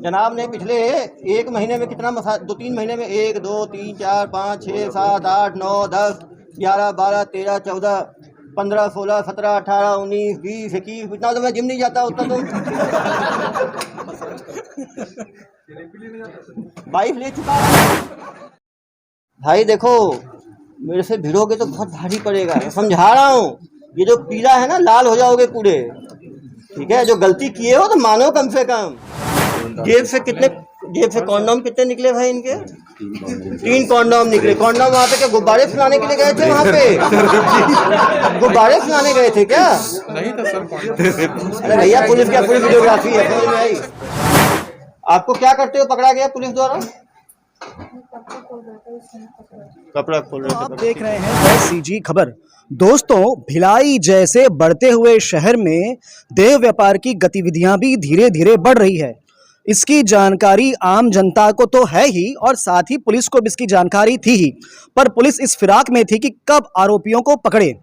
जनाब ने पिछले एक महीने में कितना दो तीन महीने में 1 2 3 4 5 6 7 8 9 10 11 12 13 14 15 16 17 18 19 20 21 इतना तो मैं जिम नहीं जाता उतना तो वाइफ ले चुका भाई। देखो मेरे से भिड़ोगे तो बहुत भारी पड़ेगा, समझा रहा हूँ। ये जो पीला है ना, लाल हो जाओगे पूरे, ठीक है। जो गलती किए हो तो मानो कम से कम। जेब से कॉन्डोम कितने निकले भाई इनके? 3 कॉन्डोम निकले। कॉन्डोम वहाँ पे क्या गुब्बारे फुलाने के लिए गए थे? वहाँ पे गुब्बारे फुलाने गए थे क्या? नहीं था सर। अरे भैया पुलिस क्या, पूरी वीडियोग्राफी है, समझ में आई? आपको क्या करते हो पकड़ा गया पुलिस द्वारा? कपड़ा खोल रहे थे। आप देख रहे हैं सीजी खबर। दोस्तों, भिलाई जैसे बढ़ते हुए शहर में देह व्यापार की गतिविधियां भी धीरे धीरे बढ़ रही है। इसकी जानकारी आम जनता को तो है ही और साथ ही पुलिस को भी इसकी जानकारी थी ही, पर पुलिस इस फिराक में थी कि कब आरोपियों को पकड़े।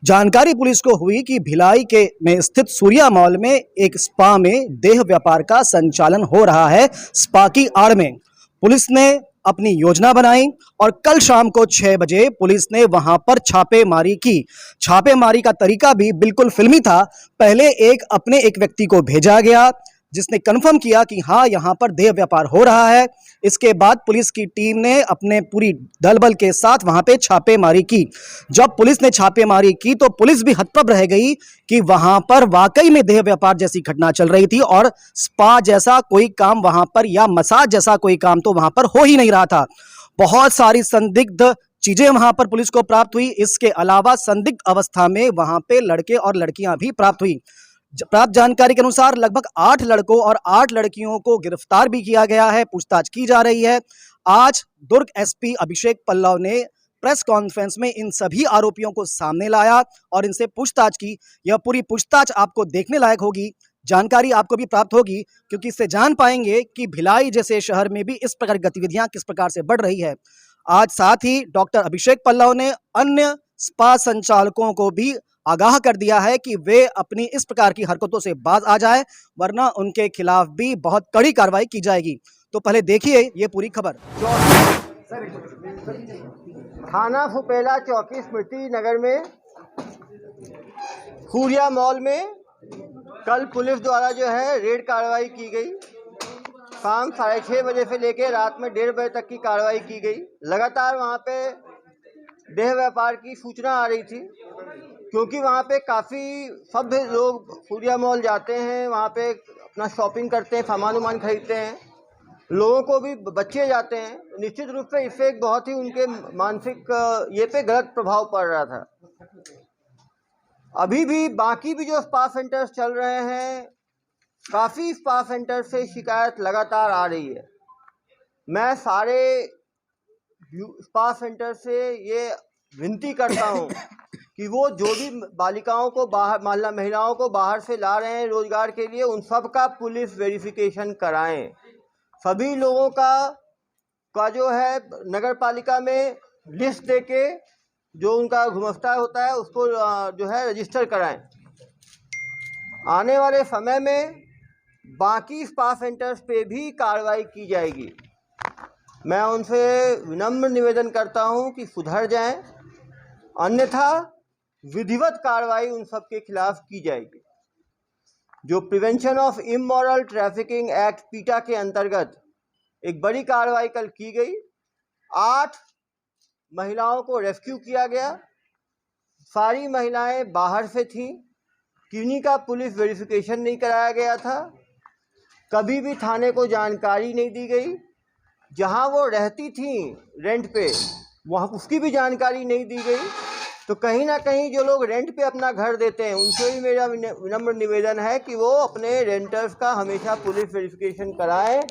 जानकारी पुलिस को हुई कि भिलाई के में स्थित सूर्या मॉल में एक स्पा में देह व्यापार का संचालन हो रहा है। स्पा की आड़ में पुलिस ने अपनी योजना बनाई और कल शाम को 6 बजे पुलिस ने वहां पर छापेमारी की। छापेमारी का तरीका भी बिल्कुल फिल्मी था। पहले एक व्यक्ति को भेजा गया जिसने कंफर्म किया कि हाँ, यहां पर देह व्यापार हो रहा है। इसके बाद पुलिस की टीम ने अपने पूरी दल बल के साथ वहां पे छापेमारी की। जब पुलिस ने छापेमारी की तो पुलिस भी हतप्रभ रह गई कि वहां पर वाकई में देह व्यापार जैसी घटना चल रही थी और स्पा जैसा कोई काम वहां पर या मसाज जैसा कोई काम तो वहां पर हो ही नहीं रहा था। बहुत सारी संदिग्ध चीजें वहां पर पुलिस को प्राप्त हुई। इसके अलावा संदिग्ध अवस्था में वहां पे लड़के और लड़कियां भी प्राप्त हुई। प्राप्त जानकारी के अनुसार लगभग 8 लड़कों और 8 लड़कियों को गिरफ्तार भी किया गया है, पूछताछ की जा रही है। आज दुर्ग एसपी अभिषेक पल्लव ने प्रेस कॉन्फ्रेंस में इन सभी आरोपियों को सामने लाया और इनसे पूछताछ की। यह पूरी पूछताछ आपको देखने लायक होगी, जानकारी आपको भी प्राप्त होगी, क्योंकि इससे जान पाएंगे कि भिलाई जैसे शहर में भी इस प्रकार की गतिविधियां किस प्रकार से बढ़ रही है। आज साथ ही डॉक्टर अभिषेक पल्लव ने अन्य स्पा संचालकों को भी आगाह कर दिया है कि वे अपनी इस प्रकार की हरकतों से बाज आ जाए, वरना उनके खिलाफ भी बहुत कड़ी कार्रवाई की जाएगी। तो पहले देखिए ये पूरी खबर। थाना फुपेला चौकी स्मृति नगर में सूर्या मॉल में कल पुलिस द्वारा जो है रेड कार्रवाई की गई। शाम 6:30 बजे से लेकर रात में 1:30 बजे तक की कार्रवाई की गई। लगातार वहाँ पे देह व्यापार की सूचना आ रही थी, क्योंकि वहाँ पे काफ़ी सभ्य लोग सूर्या मॉल जाते हैं, वहाँ पे अपना शॉपिंग करते हैं, सामान खरीदते हैं। लोगों को भी बच्चे जाते हैं। निश्चित रूप से इससे एक बहुत ही उनके मानसिक ये पे गलत प्रभाव पड़ रहा था। अभी भी बाकी भी जो स्पा सेंटर्स चल रहे हैं, काफ़ी स्पा सेंटर से शिकायत लगातार आ रही है। मैं सारे स्पा सेंटर से ये विनती करता हूँ कि वो जो भी बालिकाओं को बाहर महिलाओं को बाहर से ला रहे हैं रोजगार के लिए, उन सब का पुलिस वेरिफिकेशन कराएं। सभी लोगों का जो है नगर पालिका में लिस्ट देके जो उनका गुमस्ता होता है उसको जो है रजिस्टर कराएं। आने वाले समय में बाकी स्पा सेंटर्स पे भी कार्रवाई की जाएगी। मैं उनसे विनम्र निवेदन करता हूं कि सुधर जाएं, अन्यथा विधिवत कार्रवाई उन सब के खिलाफ की जाएगी। जो prevention of immoral trafficking act पीटा के अंतर्गत एक बड़ी कार्रवाई कल की गई। 8 महिलाओं को रेस्क्यू किया गया। सारी महिलाएं बाहर से थीं। किन्हीं का पुलिस वेरिफिकेशन नहीं कराया गया था। कभी भी थाने को जानकारी नहीं दी गई। जहां वो रहती थीं रेंट पे, वहाँ उसकी भी जानकारी नहीं दी गई। तो कहीं ना कहीं जो लोग रेंट पे अपना घर देते हैं, उनसे भी मेरा विनम्र निवेदन है कि वो अपने रेंटर्स का हमेशा पुलिस वेरिफिकेशन कराएं,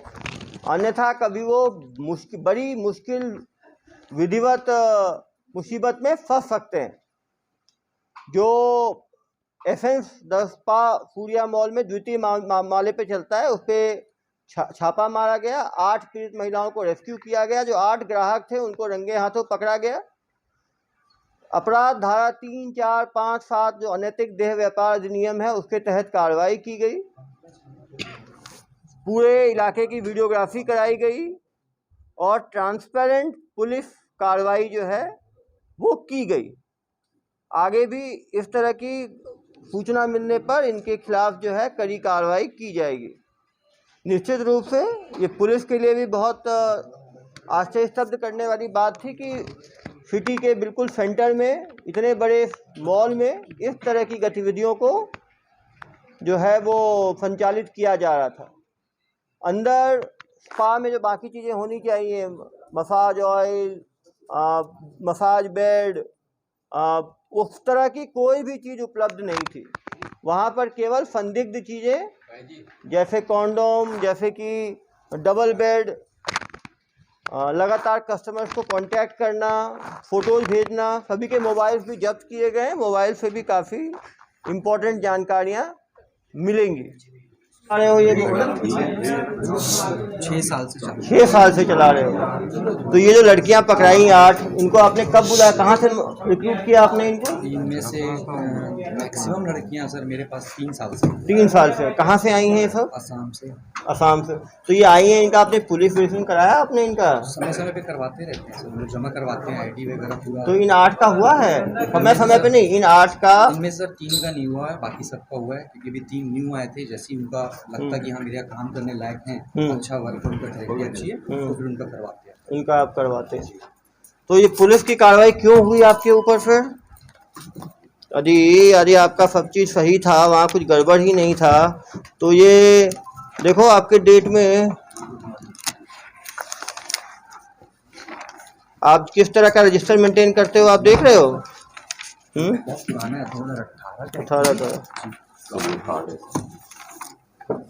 अन्यथा कभी वो बड़ी मुश्किल विधिवत मुसीबत में फंस सकते हैं। जो essence the spa Surya mall में द्वितीय माले पे चलता है, उस पर छापा मारा गया। 8 पीड़ित महिलाओं को रेस्क्यू किया गया। जो 8 ग्राहक थे उनको रंगे हाथों पकड़ा गया। अपराध धारा 3, 4, 5, 7 जो अनैतिक देह व्यापार अधिनियम है उसके तहत कार्रवाई की गई। पूरे इलाके की वीडियोग्राफी कराई गई और ट्रांसपेरेंट पुलिस कार्रवाई जो है वो की गई। आगे भी इस तरह की सूचना मिलने पर इनके खिलाफ जो है कड़ी कार्रवाई की जाएगी। निश्चित रूप से ये पुलिस के लिए भी बहुत आश्चर्य स्तब्ध करने वाली बात थी कि सिटी के बिल्कुल सेंटर में इतने बड़े मॉल में इस तरह की गतिविधियों को जो है वो संचालित किया जा रहा था। अंदर स्पा में जो बाकी चीज़ें होनी चाहिए, मसाज ऑयल, मसाज बेड, उस तरह की कोई भी चीज़ उपलब्ध नहीं थी। वहाँ पर केवल संदिग्ध चीज़ें जैसे कॉन्डोम, जैसे कि डबल बेड, लगातार कस्टमर्स को कांटेक्ट करना, फ़ोटोज़ भेजना, सभी के मोबाइल्स भी जब्त किए गए। मोबाइल से भी काफ़ी इम्पोर्टेंट जानकारियाँ मिलेंगी। अरे हो ये 6 साल से 6 साल से चला रहे हो। तो ये जो लड़कियां पकड़ाई 8, इनको आपने कब बुलाया, कहाँ से रिक्रूट किया आपने इनको? इनमें से मैक्सिमम लड़कियां सर मेरे पास 3 साल से। 3 साल से। कहाँ से आई हैं ये सब? असम से। असम से। तो ये आई हैं, इनका आपने पुलिस वेरिफिकेशन कराया आपने इनका? समय समय पे करवाते रहते हैं सर, लोग जमा करवाते हैं आईडी वगैरह पूरा। तो इन 8 का हुआ है? समय समय पे नहीं, इन 8 का? इनमें सर 3 का नहीं हुआ है, बाकी सबका हुआ है, क्योंकि अभी 3 न्यू आए थे। जैसे ही उनका लगता कि हाँ मेरे यहाँ काम करने लायक हैं, अच्छा वर्क, उनका थेरेपी अच्छी है, तो फिर उनका करवाते हैं। इनका आप करवाते हैं। तो ये पुलिस की कार्रवाई क्यों हुई आपके ऊपर फिर? यदि आपका सब चीज़ सही था, वहाँ कुछ गड़बड़ ही नहीं था, तो ये देखो आपके डेट में आप किस तरह का रजिस्टर मेंटेन करते हो, आप देख रहे हो? बहुत पुराना है, 2018 का।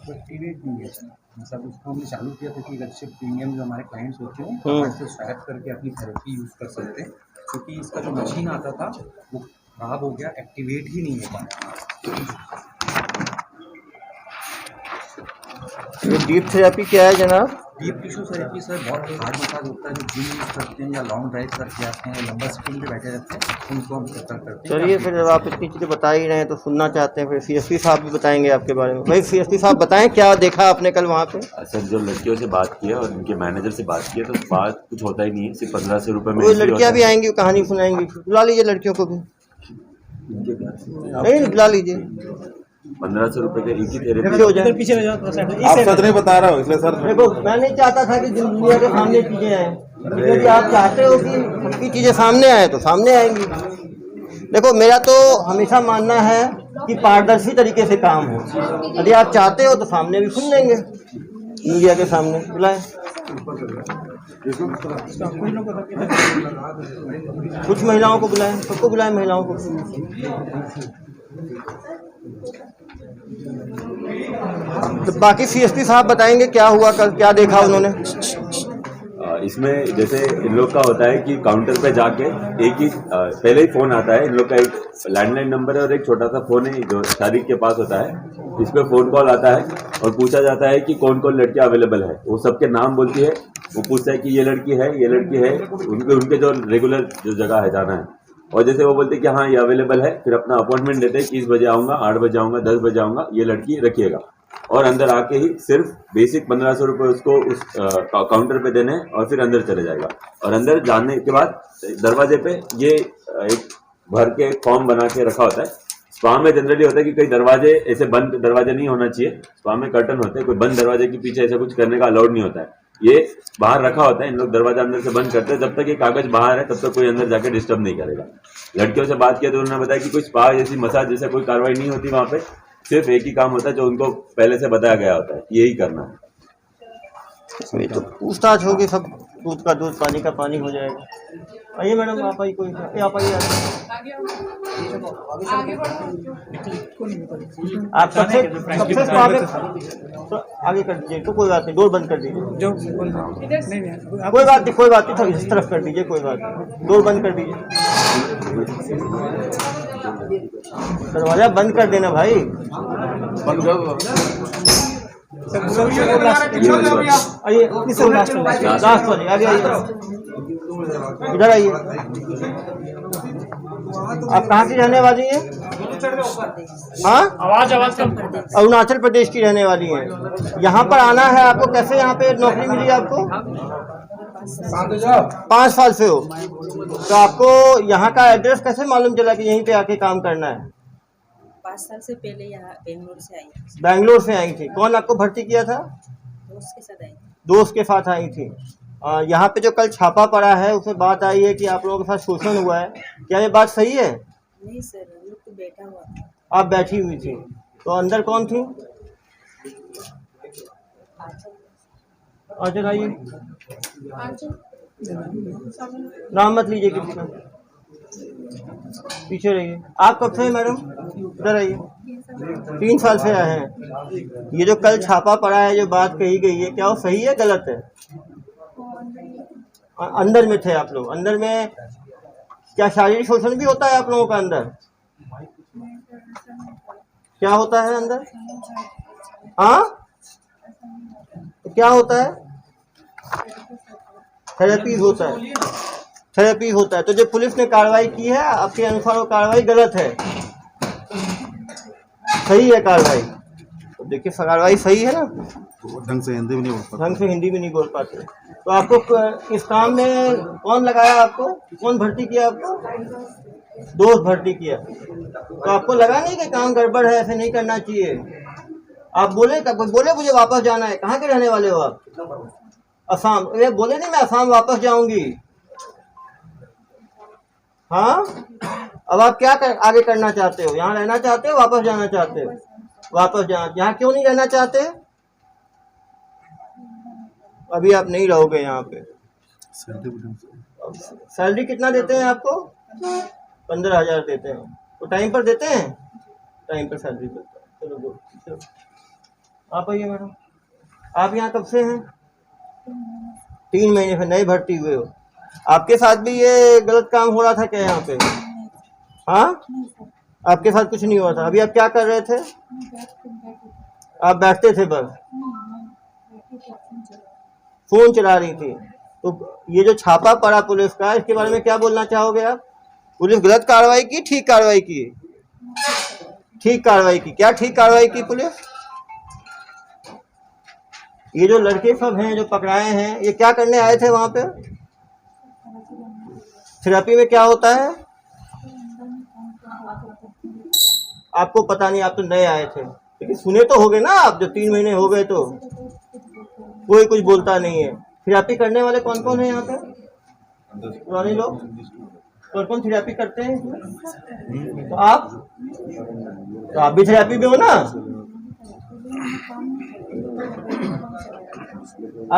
एक्टिवेट नहीं है सर, मतलब उसको हमने चालू किया था कि रजिस्टर प्रीमियम जो हमारे क्लाइंट्स होते हैं से स्वैप करके अपनी थेरेपी यूज़ कर सकते हैं, क्योंकि इसका जो मशीन आता था वो खराब हो गया, एक्टिवेट ही नहीं हो पाया। ये डीप थेरेपी क्या है जनाब? डीप टिश्यू थेरेपी सर बहुत हार्ड मसाज होता है, जो जिम यूज़ करते हैं या लॉन्ग ड्राइव करके आते हैं, लंबा स्क्रीन पे बैठे रहते हैं, उनको हम प्रेफर करते हैं। चलिए फिर जब आप इतनी चीज़ें बता ही रहे हैं तो सुनना चाहते हैं, फिर सीएसपी साहब भी बताएंगे आपके बारे में। भाई सीएसपी साहब बताएं, क्या देखा आपने कल वहाँ पे? सर जो लड़कियों से बात की है और उनके मैनेजर से बात की है, तो बात कुछ होता ही नहीं है, सिर्फ 1500 रुपये में। वो लड़कियाँ भी आएंगी, कहानी सुनाएंगी, बुला लीजिए लड़कियों को भी। नहीं बुला लीजिए। 1500 रुपये के एक ही थेरेपी हो जाए। पीछे आप सच नहीं बता रहा हूँ इसलिए सर। देखो मैं नहीं चाहता था कि दुनिया के सामने चीज़ें आएँ, यदि आप चाहते हो कि सबकी चीज़ें सामने आए तो सामने आएंगी। देखो मेरा तो हमेशा मानना है कि पारदर्शी तरीके से काम हो। यदि आप चाहते हो तो सामने भी सुन लेंगे, मीडिया के सामने बुलाएं। कुछ महिलाओं को बुलाएं, सबको बुलाएं महिलाओं को। तो बाकी सीएसपी साहब बताएंगे क्या हुआ कल, क्या देखा उन्होंने। इसमें जैसे इन लोग का होता है कि काउंटर पे जाके एक ही पहले ही फ़ोन आता है। इन लोग का एक लैंडलाइन नंबर है और एक छोटा सा फ़ोन है जो शारिक के पास होता है। इस पर फ़ोन कॉल आता है और पूछा जाता है कि कौन कौन लड़कियां अवेलेबल है। वो सबके नाम बोलती है, वो पूछता है कि ये लड़की है, ये लड़की है, उनके जो रेगुलर जो जगह है जाना है। और जैसे वो बोलते हैं कि हाँ ये अवेलेबल है, फिर अपना अपॉइंटमेंट देते हैं कि इस बजे आऊँगा, 8 बजे आऊँगा, 10 बजे आऊँगा, ये लड़की रखिएगा। और अंदर आके ही सिर्फ बेसिक 1500 रुपये उसको उस काउंटर पे देने और फिर अंदर चले जाएगा। और अंदर जाने के बाद दरवाजे पे ये एक भर के फॉर्म बना के रखा होता है। स्पा में जनरली होता है कि कई दरवाजे ऐसे बंद दरवाजे नहीं होना चाहिए, स्पा में कर्टन होते हैं, कोई बंद दरवाजे के पीछे ऐसा कुछ करने का अलाउड नहीं होता है। ये बाहर रखा होता है, इन लोग दरवाजा अंदर से बंद करते हैं, जब तक ये कागज बाहर है तब तक कोई अंदर जाके डिस्टर्ब नहीं करेगा। लड़कियों से बात किया तो उन्होंने बताया कि कोई स्पा जैसी मसाज जैसा कोई कार्रवाई नहीं होती वहाँ पे, सिर्फ एक ही काम होता है जो उनको पहले से बताया गया होता है, यही करना है। तो पूछताछ होगी, सब दूध का दूध पानी का पानी हो जाएगा। आइए मैडम आप आइए, कोई आप आइए, आप सबसे तो आगे कर दीजिए, तो कोई बात नहीं, डोर बंद कर दीजिए, कोई बात नहीं, इस तरफ कर दीजिए, कोई बात नहीं, डोर बंद कर दीजिए, दरवाजा बंद कर देना भाई। आइए लास्ट वाली, आगे आइए, इधर आइए। आप कहाँ से रहने वाली हैं? हाँ, आवाज कम। अरुणाचल प्रदेश की रहने वाली हैं। यहाँ पर आना है आपको, कैसे यहाँ पे नौकरी मिली आपको? 5 साल से हो, तो आपको यहाँ का एड्रेस कैसे मालूम चला कि यहीं पे आके काम करना है? 5 साल से पहले यहाँ बेंगलोर से आई थी। बैंगलोर से आई थी। कौन आपको भर्ती किया था? दोस्त के साथ आई थी। दोस्त के साथ आई थी। यहाँ पे जो कल छापा पड़ा है उसमें बात आई है कि आप लोगों के साथ शोषण हुआ है, क्या ये बात सही है? नहीं सर, हम लोग तो बैठा हुआ था। आप बैठी हुई थी, तो अंदर कौन थी? अच्छा आइए, नाम मत लीजिए किसी का, पीछे रहिए। आप कब से हैं मैडम? इधर आइए। 3 साल से आए हैं। ये जो कल छापा पड़ा है, जो बात कही गई है, क्या वो सही है गलत है? अंदर में थे आप लोग? अंदर में क्या शारीरिक शोषण भी होता है आप लोगों का अंदर? क्या होता है अंदर? हाँ, तो क्या होता है? थेरेपी होता है, थेरेपी होता है। तो जो पुलिस ने कार्रवाई की है, आपके अनुसार वो कार्रवाई गलत है, सही है कार्रवाई? तो देखिए कार्रवाई सही है ना, ढंग से हिंदी भी नहीं बोल पाते। ढंग से हिंदी भी नहीं बोल पाते। तो आपको इस काम में कौन लगाया? आपको कौन भर्ती किया? आपको दोस्त भर्ती किया। तो आपको लगा नहीं कि काम गड़बड़ है, ऐसे नहीं करना चाहिए? आप बोले मुझे वापस जाना है। कहाँ के रहने वाले हो आप? असम। ये बोले नहीं मैं असम वापस जाऊंगी। हाँ, अब आप क्या आगे करना चाहते हो? यहाँ रहना चाहते हो, वापस जाना चाहते हो? वापस जाना। यहाँ क्यों नहीं रहना चाहते? अभी आप नहीं रहोगे यहाँ पे। सैलरी कितना देते हैं आपको? 15,000 देते हैं। तो टाइम पर देते हैं? टाइम पर सैलरी देते हैं। चलो चलो, आप आइए मैडम। आप यहाँ कब से हैं? 3 महीने से नए भर्ती हुए हो। आपके साथ भी ये गलत काम हो रहा था क्या यहाँ पे? हाँ, आपके साथ कुछ नहीं हुआ था। अभी आप क्या कर रहे थे? आप बैठते थे बस, फोन चला रही थी। तो ये जो छापा पड़ा पुलिस का, इसके बारे में क्या बोलना चाहोगे आप? पुलिस गलत कार्रवाई की, ठीक कार्रवाई की? ठीक कार्रवाई की। क्या ठीक कार्रवाई की पुलिस? ये जो लड़के सब हैं जो पकड़ाए हैं, ये क्या करने आए थे वहां पे? थेरेपी में क्या होता है आपको पता नहीं, आप तो नए आए थे, लेकिन सुने तो होगे ना आप, जो 3 महीने हो गए तो कोई कुछ बोलता नहीं है। थेरेपी करने वाले कौन कौन है यहाँ पे? पुराने लोग कौन कौन थेरेपी करते हैं इसमें? तो आप भी थेरेपी में हो ना?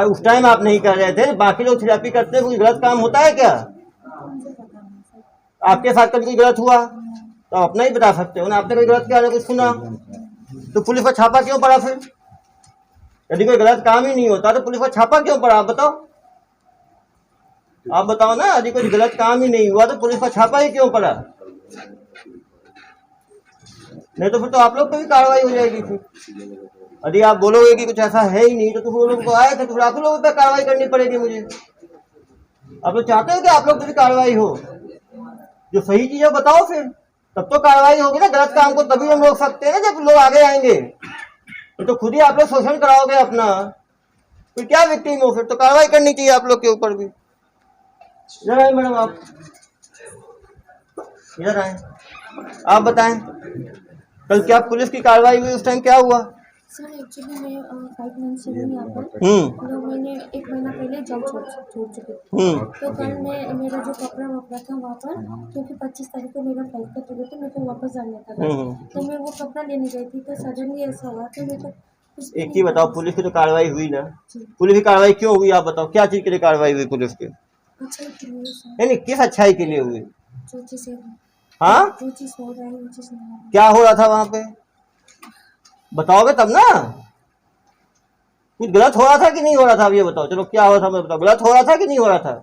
उस टाइम आप नहीं कर रहे थे, बाकी लोग थेरेपी करते हैं। कोई गलत काम होता है क्या? आपके साथ कभी कोई गलत हुआ तो अपना ही बता सकते हो ना। आपने कोई गलत किया, कुछ सुना तो पुलिस का छापा क्यों पड़ा? फिर यदि कोई गलत काम ही नहीं होता तो पुलिस का छापा क्यों पड़ा? आप बताओ, आप बताओ ना। यदि कोई गलत काम ही नहीं हुआ तो पुलिस का छापा ही क्यों पड़ा? नहीं तो फिर तो आप लोग पर भी कार्रवाई हो जाएगी। फिर यदि आप बोलोगे कि कुछ ऐसा है ही नहीं तो वो लोग तो आए थे, तो फिर आप लोगों पर कार्रवाई करनी पड़ेगी मुझे। आप लोग चाहते हो कि आप लोग पर भी कार्रवाई हो? जो सही चीज है बताओ, फिर तब तो कार्रवाई होगी ना। गलत काम को तभी हम रोक सकते हैं ना जब लोग आगे आएंगे। तो खुद ही आप लोग शोषण कराओगे अपना, फिर क्या विक्टिम हो? फिर तो कार्रवाई करनी चाहिए आप लोग के ऊपर भी। इधर आए मैडम, आप इधर आए, आप बताएं कल क्या पुलिस की कार्रवाई हुई, उस टाइम क्या हुआ? सर एक्चुअली मैं 5 मंथ से हूँ यहाँ पर। तो मैंने 1 महीना पहले जॉब छोड़ चुकी थी। तो कल मैं मेरा जो कपड़ा वपड़ा था वहाँ पर, क्योंकि 25 तारीख को मेरा फ्लाइट का टिकट तो मेरे को वापस जाना था। तो मैं वो कपड़ा लेने गई थी, तो सडनली ऐसा हुआ कि मेरे को एक चीज बताओ, पुलिस की तो कार्रवाई हुई ना, पुलिस की कार्रवाई क्यों हुई आप बताओ? क्या चीज के लिए कार्रवाई हुई पुलिस की? अच्छाई के लिए सर। नहीं, किस अच्छाई के लिए हुई? जो चीज़ हाँ, जो चीज़ हो रहा है वो चीज़ नहीं हो रहा। क्या हो रहा था वहां पे? बताओगे तब ना। कुछ गलत हो रहा था कि नहीं हो रहा था? अब ये बताओ। चलो क्या हो रहा था मैं बताओ। गलत हो रहा था कि नहीं हो रहा था?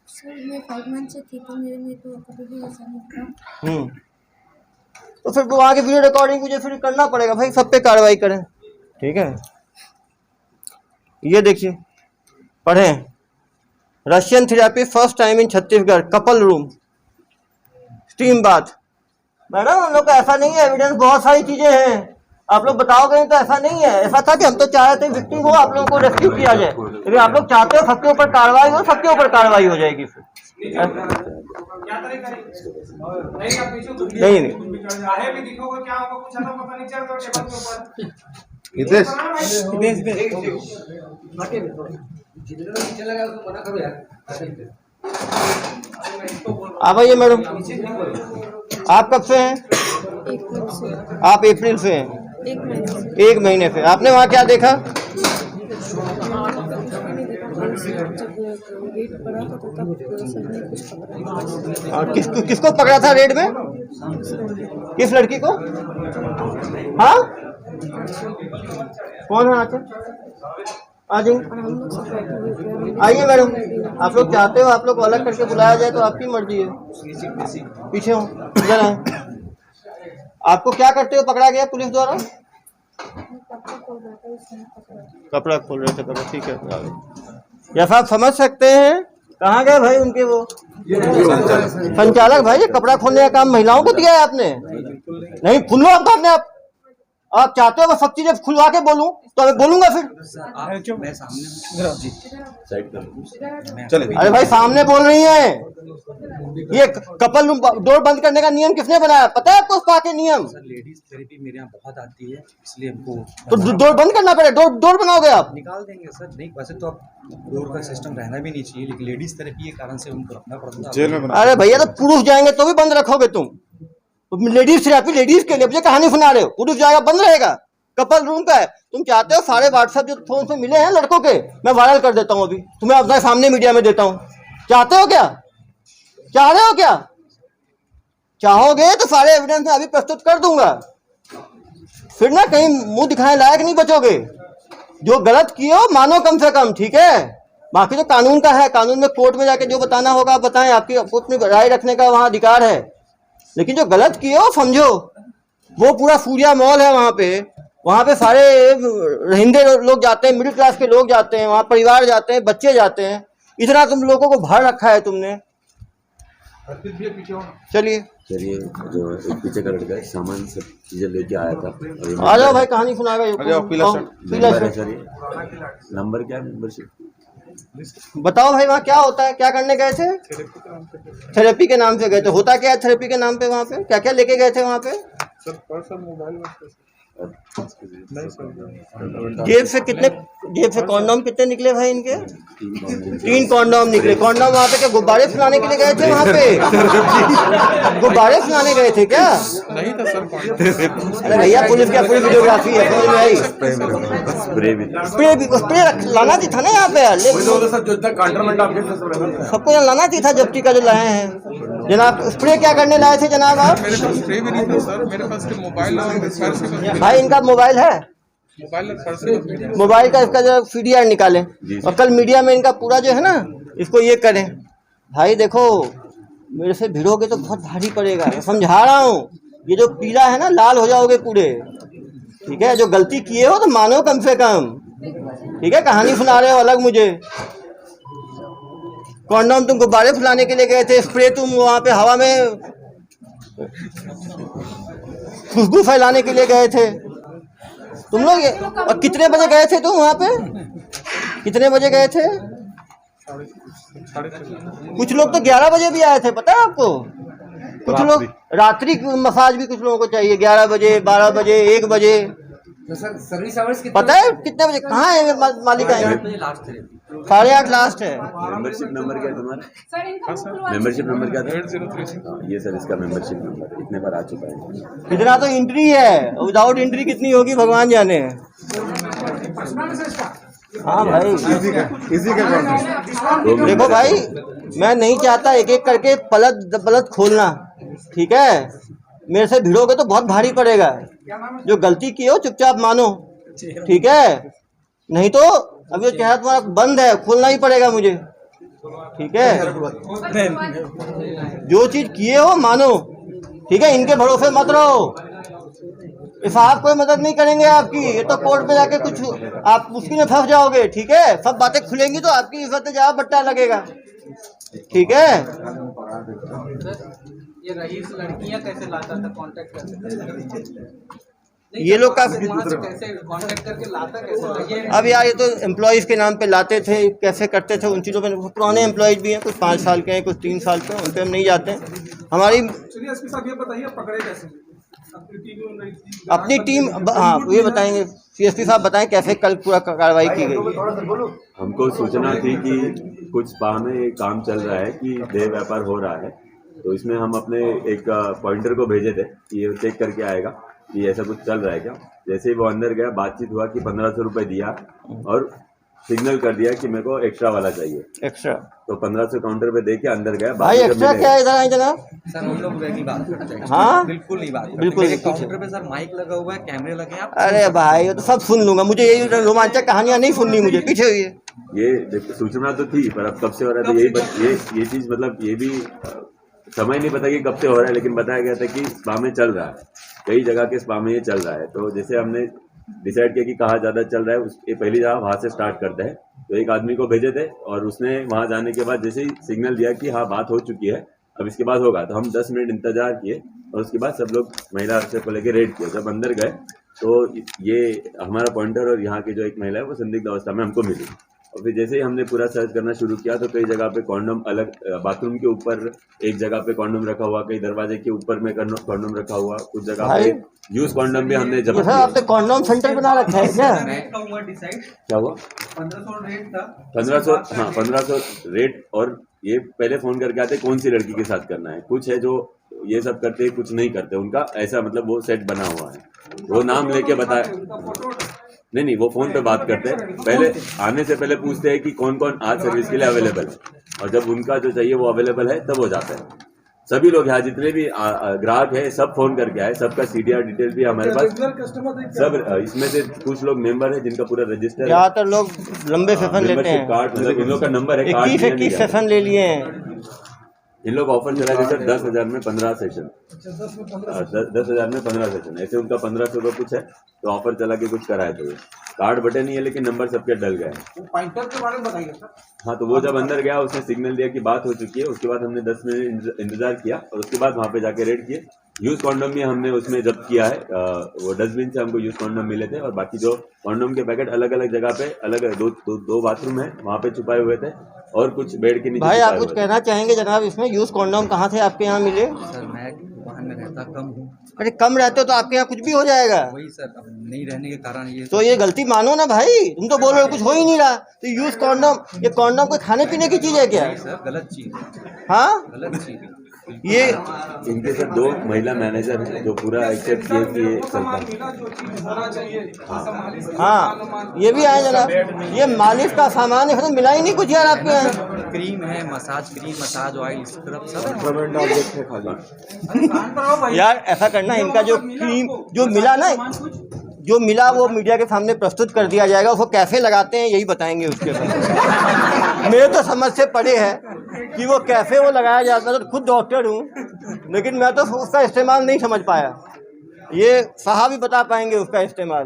सर मैं 5 मंथ से थी, तो मेरे में तो कभी भी ऐसा नहीं था। तो फिर वहाँ की वीडियो रिकॉर्डिंग मुझे फिर करना पड़ेगा भाई, सब पे कार्रवाई करें। ठीक है, ये देखिए, पढ़ें। Russian therapy first time in Chhattisgarh, couple room, steam bath, madam हम लोग का ऐसा नहीं है, एविडेंस बहुत सारी चीजें हैं, आप लोग बताओगे तो ऐसा नहीं है। ऐसा था कि हम तो चाह रहे थे विक्टिम हो, आप लोगों को रेस्क्यू किया जाए, लेकिन आप लोग चाहते हो सबके ऊपर कार्रवाई हो, सबके ऊपर कार्रवाई हो जाएगी फिर। नहीं हितेश आप आइए मैडम। आप कब से हैं? आप अप्रैल से हैं। 1 महीने से। आपने वहाँ क्या देखा? और किसको पकड़ा था रेड में? किस लड़की को? हाँ कौन है? आ जाइए, आइए मैडम। आप लोग चाहते हो आप लोग को अलग करके बुलाया जाए तो आपकी मर्जी है। पीछे हो, इधर आए। आपको क्या करते हो पकड़ा गया पुलिस द्वारा? कपड़ा खोल रहे थे, कपड़ा, ठीक है। जैसा आप समझ सकते हैं। कहाँ गए भाई उनके वो संचालक? भाई ये कपड़ा खोलने का काम महिलाओं को दिया है आपने? नहीं, खुलो आप अपने आप चाहते हो मैं सब चीजें खुलवा के बोलूं तो मैं बोलूंगा फिर। चले। अरे भाई सामने बोल रही हैं। ये कपल रूम डोर बंद करने का नियम किसने बनाया? पता है आपको स्पा के नियम? सर लेडीज थेरेपी मेरे यहाँ बहुत आती है, इसलिए हमको तो डोर बंद करना पड़े। डोर बनाओगे आप? निकाल देंगे सर। नहीं वैसे तो अब डोर का सिस्टम रहना भी नहीं चाहिए, लेकिन लेडीज थेरेपी के कारण से उनको रखना पड़ता है। जेल में बना। अरे भैया तो पुरुष जाएंगे तो भी बंद रखोगे तुम? लेडीज थेरेपी लेडीज के लिए, मुझे कहानी सुना रहे हो? पुरुष जाएगा बंद रहेगा? कपल रूम का है। तुम चाहते हो सारे व्हाट्सएप जो फोन से मिले हैं लड़कों के मैं वायरल कर देता हूँ, अभी तुम्हें अपने सामने मीडिया में देता हूँ। चाहते हो क्या? चाह रहे हो क्या? चाहोगे तो सारे एविडेंस मैं अभी प्रस्तुत कर दूंगा, फिर ना कहीं मुंह दिखाने लायक नहीं बचोगे। जो गलत किए हो मानो कम से कम, ठीक है? बाकी जो कानून का है, कानून में कोर्ट में जाके जो बताना होगा आप बताएं, आपकी अपनी राय रखने का वहां अधिकार है। लेकिन जो गलत किए हो समझो, वो पूरा सूर्या मॉल है वहां पे सारे हिंदे लोग जाते हैं, मिडिल क्लास के लोग जाते हैं, वहां परिवार जाते हैं, बच्चे जाते हैं। इतना तुम लोगों को भर रखा है तुमने। चलिए जो एक पीछे का लड़का है सामान सब चीजें लेके आया था। आ जाओ भाई, कहानी सुनाएगा। नंबर क्या है मेंबरशिप? बताओ भाई वहाँ क्या होता है? क्या करने गए थे? थेरेपी के नाम से गए थे। होता क्या है थेरेपी के नाम पे? वहाँ पे क्या क्या लेके गए थे? वहाँ पे जेब से कॉन्डोम कितने निकले भाई इनके? 3 कॉन्डोम निकले। कॉन्डोम वहाँ पे क्या गुब्बारे फुलाने के लिए गए थे? वहाँ पे गुब्बारे फुलाने गए थे क्या? नहीं था सर। अरे भैया पुलिस क्या पूरी वीडियोग्राफी है, समझ में आई? स्प्रे लाना थी था ना यहाँ पे, सबको लाना थी था जब्ती का जो लाए हैं। जनाब स्प्रे क्या करने लाए थे जनाब आप? स्प्रे भी नहीं था सर, मेरे पास मोबाइल भाई इनका मोबाइल है? मोबाइल का इसका जो CDR निकालें और कल मीडिया में इनका पूरा जो है ना इसको ये करें। भाई देखो मेरे से भिड़ोगे तो बहुत भारी पड़ेगा, समझा रहा हूँ। ये जो पीला है ना लाल हो जाओगे पूरे, ठीक है? जो गलती किए हो तो मानो कम से कम, ठीक है? कहानी सुना रहे हो अलग मुझे। कॉन्डोम तुम गुब्बारे फुलाने के लिए गए थे, स्प्रे तुम वहाँ पे हवा में खुशबू फैलाने के लिए गए थे तुम लोग। और कितने बजे गए थे तुम वहाँ पे? कितने बजे गए थे? कुछ लोग तो 11 बजे भी आए थे, पता है आपको? कुछ लोग रात्रि मसाज भी कुछ लोगों को चाहिए, 11 बजे, 12 बजे, 1 बजे। सर्विस आवर्स पता है कितने बजे? कहाँ है मालिक? आए 8:30 लास्ट है। मेंबरशिप नंबर क्या है तुम्हारा? मेंबरशिप नंबर क्या था? ये सर इसका मेंबरशिप नंबर इतने बार आ चुका है। इतना तो एंट्री है, विदाउट एंट्री कितनी होगी भगवान जाने। हाँ भाई इसी का देखो भाई, मैं नहीं चाहता एक एक करके पलट खोलना, ठीक है? मेरे से भिड़ोगे तो बहुत भारी पड़ेगा। जो गलती की हो चुपचाप मानो, ठीक है? नहीं तो अभी चेहरा तुम्हारा बंद है, खोलना ही पड़ेगा मुझे, ठीक है? जो चीज किए हो मानो, ठीक है? इनके भरोसे मत रहो। साहब कोई मदद नहीं करेंगे आपकी, ये तो कोर्ट में जाके कुछ आप मुश्किल में फंस जाओगे, ठीक है? सब बातें खुलेंगी तो आपकी इज्जत जहाँ बट्टा लगेगा। ठीक है। ये रईस लड़कियां कैसे लाता था, कांटेक्ट कैसे, ये लोग का वहाँ से कैसे कांटेक्ट करके लाता कैसे था ये? अब यार ये तो एम्प्लॉयज़ के नाम पे लाते थे, कैसे करते थे उन चीज़ों पे। पुराने एम्प्लॉयज़ भी हैं, कुछ 5 साल के हैं, कुछ 3 साल के हैं, उन पे हम नहीं जाते हैं। हमारी चलिए एसपी साहब ये बताइए पकड़े कैसे? अपनी टीम, हाँ ये बताएंगे, CSP साहब बताएं कैसे कल पूरा कार्रवाई की गई। हमको सूचना थी कि कुछ स्पा में काम चल रहा है कि देह व्यापार हो रहा है, तो इसमें हम अपने एक पॉइंटर को भेजे थे कि ये चेक करके आएगा कि ऐसा कुछ चल रहा है क्या। जैसे ही वो अंदर गया, बातचीत हुआ कि 1500 रुपये दिया और सिग्नल कर दिया कि मेरे को एक्स्ट्रा वाला चाहिए। एक्स्ट्रा तो 1500 काउंटर पे दे के अंदर गया। भाई एक्स्ट्रा क्या है, इधर आए जनाब। सर हम लोग नहीं बात करते हैं। हाँ बिल्कुल नहीं बात करते। बिल्कुल मेरे काउंटर पे सर माइक लगा हुआ है, कैमरे लगे हैं, आप अरे भाई ये तो सब सुन लूंगा, मुझे यही रोमांचक कहानियां नहीं सुननी, मुझे पीछे हुई है। ये देखो सूचना तो थी, पर अब कब से हो रहा था ये चीज, मतलब ये भी समय नहीं पता कि कब से हो रहा है, लेकिन बताया गया था कि स्पा में चल रहा है, कई जगह के स्पा में ये चल रहा है। तो जैसे हमने डिसाइड किया कि कहाँ ज़्यादा चल रहा है, उसके पहली जगह वहाँ से स्टार्ट करते हैं। तो एक आदमी को भेजे थे और उसने वहाँ जाने के बाद जैसे ही सिग्नल दिया कि हाँ बात हो चुकी है, अब इसके बाद होगा, तो हम 10 मिनट इंतजार किए और उसके बाद सब लोग महिला अफसर को लेकर रेड किया। जब अंदर गए तो ये हमारा पॉइंटर और यहाँ की जो एक महिला है वो संदिग्ध अवस्था में हमको मिली। और फिर जैसे ही हमने पूरा सर्च करना शुरू किया तो कई जगह पे कॉन्डम अलग, बाथरूम के ऊपर एक जगह पे कॉन्डम रखा हुआ, कई दरवाजे के ऊपर में कॉन्डम रखा हुआ, कुछ जगह पे यूज कॉन्डम भी हमने जब्त किया। आपने कॉन्डम सेंटर बना रखा है क्या? क्या हुआ? 1500 रेट था। 1500, हाँ 1500 रेट। और ये पहले फोन करके आते कौन सी लड़की के साथ करना है, कुछ है जो ये सब करते कुछ नहीं करते, उनका ऐसा मतलब वो सेट बना हुआ है, वो नाम लेके बताया नहीं, वो फोन पे बात करते हैं, पहले आने से पहले पूछते हैं कि कौन कौन आज सर्विस के लिए अवेलेबल है, और जब उनका जो चाहिए वो अवेलेबल है तब हो जाता है। सभी लोग यहाँ जितने भी ग्राहक है सब फोन करके आए, सबका CDR डिटेल भी हमारे पास सब। इसमें से कुछ लोग मेंबर है जिनका पूरा रजिस्टर है, ज्यादातर लोग लंबे सेशन लेते हैं, कार्ड मतलब इन लोग का नंबर है, 21 सेशन ले लिए हैं। इन लोग ऑफर चला गया सर 10,000 में 15 सेशन, 10,000 में 15 सेशन, ऐसे उनका 1500 का कुछ है, तो ऑफर चला के कुछ कराए थे। कार्ड बटे नहीं है लेकिन नंबर सबके डल गए। पॉइंटर के बारे में बताइए सर। हाँ, तो वो जब अंदर गया उसने सिग्नल दिया कि बात हो चुकी है, उसके बाद हमने 10 मिनट इंतजार किया और उसके बाद वहाँ पे जाके रेड किए। यूज कॉन्डम भी हमने उसमें जब्त किया है, वो डस्टबिन से हमको यूज कॉन्डम मिले थे, और बाकी जो कॉन्डम के पैकेट अलग अलग जगह पे अलग दो बाथरूम है वहाँ पे छुपाए हुए थे, और कुछ बेड के नीचे। भाई आप कुछ कहना चाहेंगे जनाब, इसमें यूज कॉन्डम कहाँ से आपके यहाँ मिले? सर मैं वाहन में रहता कम हूँ। अरे कम रहते हो तो आपके यहाँ कुछ भी हो जाएगा। वही सर, अब नहीं रहने के कारण ये तो ये गलती मानो ना भाई, तुम तो बोल रहे हो कुछ हो ही नहीं रहा। तो यूज कॉन्डम, ये कॉन्डम कोई खाने पीने की चीज है क्या? सर गलत चीज, हाँ गलत चीज ये इनके सर 2 महिला मैनेजर हैं जो पूरा एक्सेप्ट किए कि ये चलता है। हाँ ये भी आए जनाब, ये मालिश का सामान है, तो मिला ही नहीं कुछ यार आपके यहाँ। क्रीम है, massage cream, massage oil, scrub सब यार ऐसा करना, इनका जो क्रीम जो मिला ना, जो मिला वो मीडिया के सामने प्रस्तुत कर दिया जाएगा, उसको कैसे लगाते हैं यही बताएंगे उसके बाद। मेरे तो समझ से परे है कि वो कैसे वो लगाया जाता है, तो खुद डॉक्टर हूँ लेकिन मैं तो उसका इस्तेमाल नहीं समझ पाया, ये साहब ही बता पाएंगे उसका इस्तेमाल।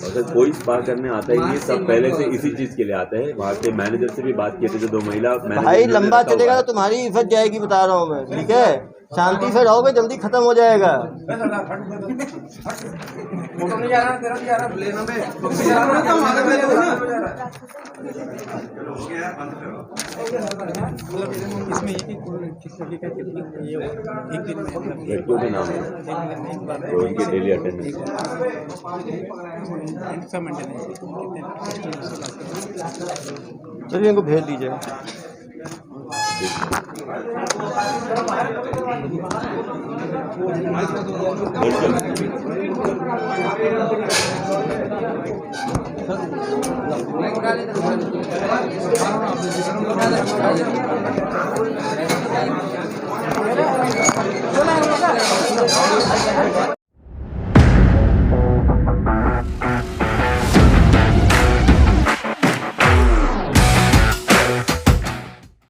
अगर कोई स्पा करने आता है ये सब पहले से इसी चीज के लिए आता है। वहाँ के मैनेजर से भी बात किए थे, जो 2 महिला मैनेजर। भाई लंबा चलेगा तो तुम्हारी इज्जत जाएगी, बता रहा हूँ मैं, ठीक है? शांति से रहोगे जल्दी खत्म हो जाएगा। फोटो नहीं जा रहा, तेरा भी जा रहा, प्लेन में इसमें एक दिन लड़कियों के नाम है तो इनके डेली अटेंडेंस। चलिए इनको भेज दीजिए।